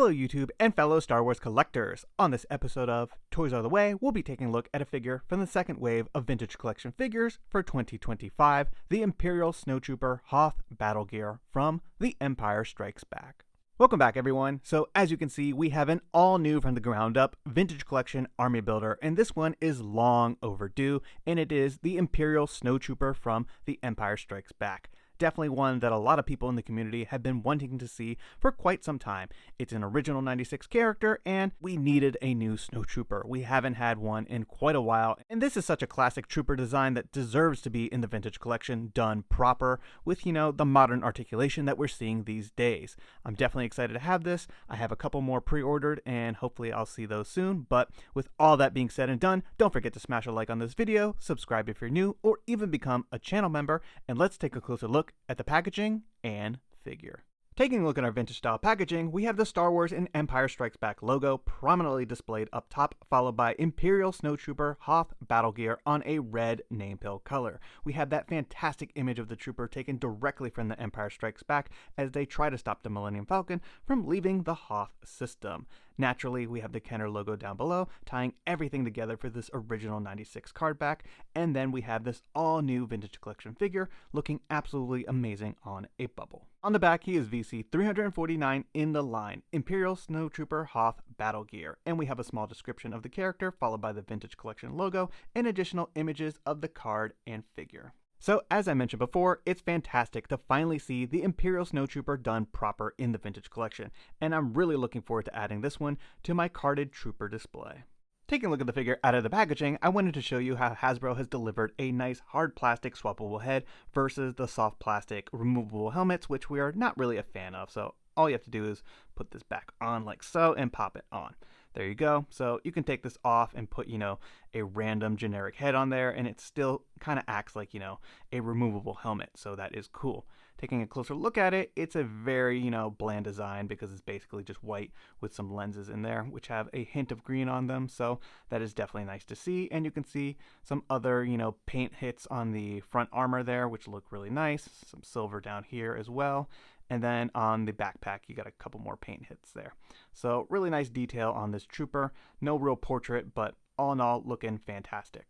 Hello YouTube and fellow Star Wars collectors. On this episode of Toys Are the Way, we'll be taking a look at a figure from the second wave of vintage collection figures for 2025, the Imperial Snowtrooper Hoth Battle Gear from The Empire Strikes Back. Welcome back everyone. So as you can see, we have an all new from the ground up vintage collection army builder, and this one is long overdue, and it is the Imperial Snowtrooper from The Empire Strikes Back. Definitely one that a lot of people in the community have been wanting to see for quite some time. It's an original 96 character, and we needed a new Snowtrooper. We haven't had one in quite a while, and this is such a classic trooper design that deserves to be in the vintage collection done proper with, the modern articulation that we're seeing these days. I'm definitely excited to have this. I have a couple more pre-ordered, and hopefully I'll see those soon. But with all that being said and done, don't forget to smash a like on this video, subscribe if you're new, or even become a channel member, and let's take a closer look at the packaging and figure. Taking a look at our vintage style packaging, we have the Star Wars and Empire Strikes Back logo prominently displayed up top, followed by Imperial Snowtrooper Hoth Battle Gear on a red name pill color. We have that fantastic image of the trooper taken directly from the Empire Strikes Back as they try to stop the Millennium Falcon from leaving the Hoth system. Naturally, we have the Kenner logo down below, tying everything together for this original 96 card back, and then we have this all-new vintage collection figure looking absolutely amazing on a bubble. On the back, he is VC 349 in the line, Imperial Snowtrooper Hoth Battle Gear, and we have a small description of the character, followed by the vintage collection logo, and additional images of the card and figure. So, as I mentioned before, it's fantastic to finally see the Imperial Snowtrooper done proper in the vintage collection, and I'm really looking forward to adding this one to my carded trooper display. Taking a look at the figure out of the packaging, I wanted to show you how Hasbro has delivered a nice hard plastic swappable head versus the soft plastic removable helmets, which we are not really a fan of. So all you have to do is put this back on like so and pop it on. There you go. So you can take this off and put, a random generic head on there, and it still kind of acts like, a removable helmet. So that is cool. Taking a closer look at it, it's a very, bland design because it's basically just white with some lenses in there, which have a hint of green on them. So that is definitely nice to see. And you can see some other, paint hits on the front armor there, which look really nice. Some silver down here as well. And then on the backpack, you got a couple more paint hits there. So really nice detail on this trooper. No real portrait, but all in all, looking fantastic.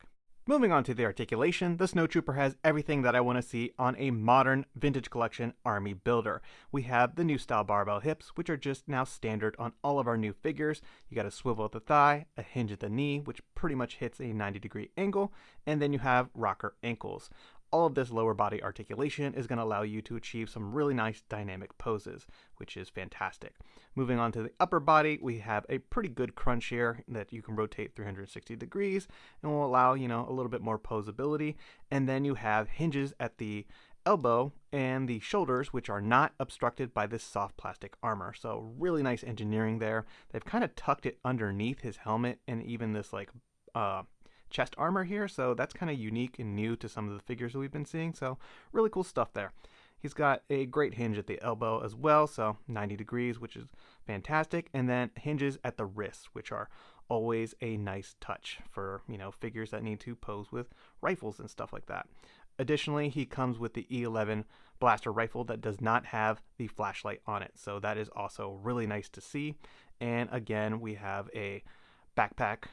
Moving on to the articulation, the Snowtrooper has everything that I want to see on a modern vintage collection army builder. We have the new style barbell hips, which are just now standard on all of our new figures. You got a swivel at the thigh, a hinge at the knee, which pretty much hits a 90-degree angle, and then you have rocker ankles. All of this lower body articulation is going to allow you to achieve some really nice dynamic poses, which is fantastic. Moving on to the upper body, we have a pretty good crunch here that you can rotate 360 degrees and will allow, a little bit more posability. And then you have hinges at the elbow and the shoulders, which are not obstructed by this soft plastic armor. So really nice engineering there. They've kind of tucked it underneath his helmet and even this chest armor here, so that's kind of unique and new to some of the figures that we've been seeing, so really cool stuff there. He's got a great hinge at the elbow as well, so 90 degrees, which is fantastic, and then hinges at the wrists, which are always a nice touch for, figures that need to pose with rifles and stuff like that. Additionally, he comes with the E11 blaster rifle that does not have the flashlight on it, so that is also really nice to see. And again, we have a backpack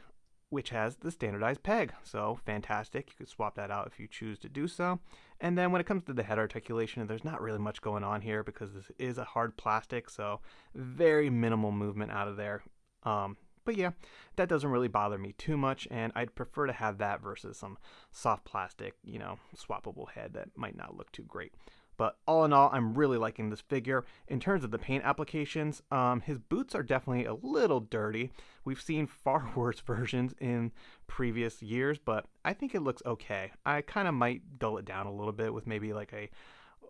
which has the standardized peg. So fantastic. You could swap that out if you choose to do so. And then when it comes to the head articulation, there's not really much going on here because this is a hard plastic, so very minimal movement out of there. But yeah, that doesn't really bother me too much, and I'd prefer to have that versus some soft plastic, swappable head that might not look too great. But all in all, I'm really liking this figure. In terms of the paint applications, his boots are definitely a little dirty. We've seen far worse versions in previous years, but I think it looks okay. I kind of might dull it down a little bit with maybe like a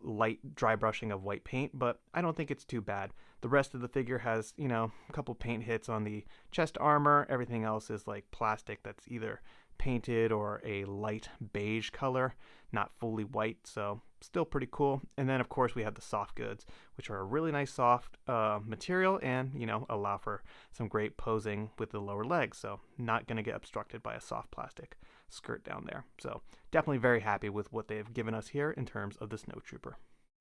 light dry brushing of white paint, but I don't think it's too bad. The rest of the figure has, a couple paint hits on the chest armor. Everything else is like plastic that's either painted or a light beige color, not fully white, so still pretty cool. And then of course we have the soft goods, which are a really nice soft material and allow for some great posing with the lower legs, so not going to get obstructed by a soft plastic skirt down there. So definitely very happy with what they've given us here in terms of the Snowtrooper.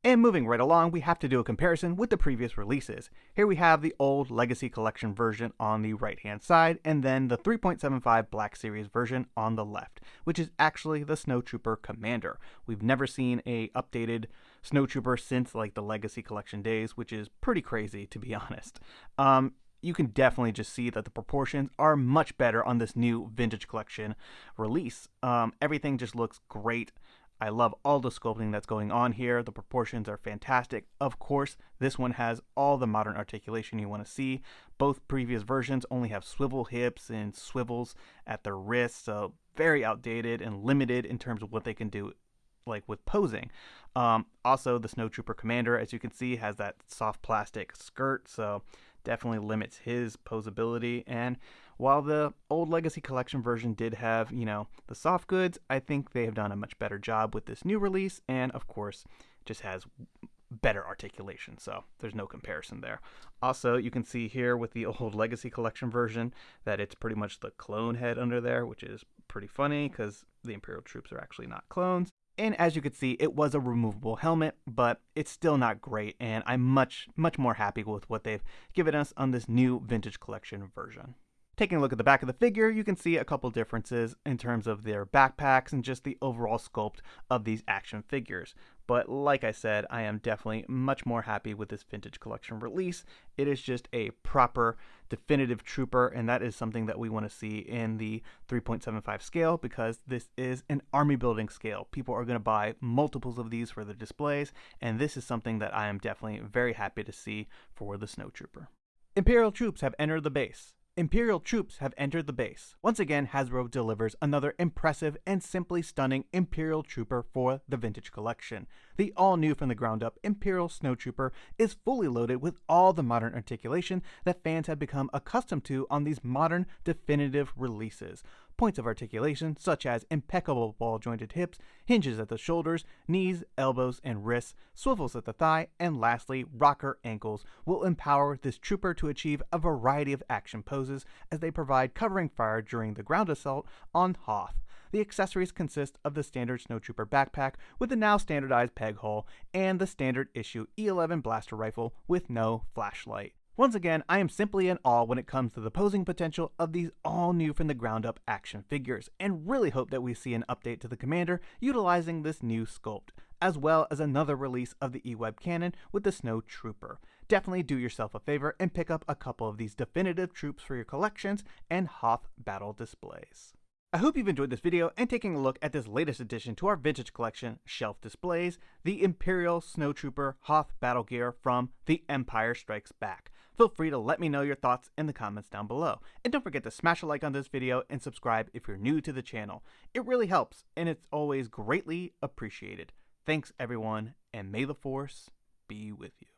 And moving right along, we have to do a comparison with the previous releases. Here we have the old Legacy Collection version on the right hand side, and then the 3.75 Black Series version on the left, which is actually the Snowtrooper Commander. We've never seen a updated Snowtrooper since like the Legacy Collection days, which is pretty crazy to be honest. You can definitely just see that the proportions are much better on this new Vintage Collection release. Everything just looks great. I love all the sculpting that's going on here. The proportions are fantastic. Of course, this one has all the modern articulation you want to see. Both previous versions only have swivel hips and swivels at their wrists, so very outdated and limited in terms of what they can do like with posing. Also, the Snowtrooper Commander, as you can see, has that soft plastic skirt, so definitely limits his posability. And while the old Legacy Collection version did have, the soft goods, I think they have done a much better job with this new release, and of course, just has better articulation, so there's no comparison there. Also, you can see here with the old Legacy Collection version that it's pretty much the clone head under there, which is pretty funny because the Imperial troops are actually not clones. And as you can see, it was a removable helmet, but it's still not great, and I'm much more happy with what they've given us on this new Vintage Collection version. Taking a look at the back of the figure, you can see a couple differences in terms of their backpacks and just the overall sculpt of these action figures. But like I said, I am definitely much more happy with this Vintage Collection release. It is just a proper, definitive trooper, and that is something that we want to see in the 3.75 scale because this is an army building scale. People are going to buy multiples of these for their displays, and this is something that I am definitely very happy to see for the Snowtrooper. Imperial troops have entered the base. Imperial troops have entered the base. Once again, Hasbro delivers another impressive and simply stunning Imperial Trooper for the Vintage Collection. The all-new from the ground up Imperial Snowtrooper is fully loaded with all the modern articulation that fans have become accustomed to on these modern definitive releases. Points of articulation such as impeccable ball-jointed hips, hinges at the shoulders, knees, elbows, and wrists, swivels at the thigh, and lastly, rocker ankles will empower this trooper to achieve a variety of action poses as they provide covering fire during the ground assault on Hoth. The accessories consist of the standard Snowtrooper backpack with the now standardized peg hole and the standard issue E11 blaster rifle with no flashlight. Once again, I am simply in awe when it comes to the posing potential of these all-new from the ground up action figures, and really hope that we see an update to the Commander utilizing this new sculpt, as well as another release of the E-Web cannon with the Snowtrooper. Definitely do yourself a favor and pick up a couple of these definitive troops for your collections and Hoth battle displays. I hope you've enjoyed this video and taking a look at this latest addition to our Vintage Collection shelf displays, the Imperial Snowtrooper Hoth battle gear from The Empire Strikes Back. Feel free to let me know your thoughts in the comments down below. And don't forget to smash a like on this video and subscribe if you're new to the channel. It really helps, and it's always greatly appreciated. Thanks everyone, and may the Force be with you.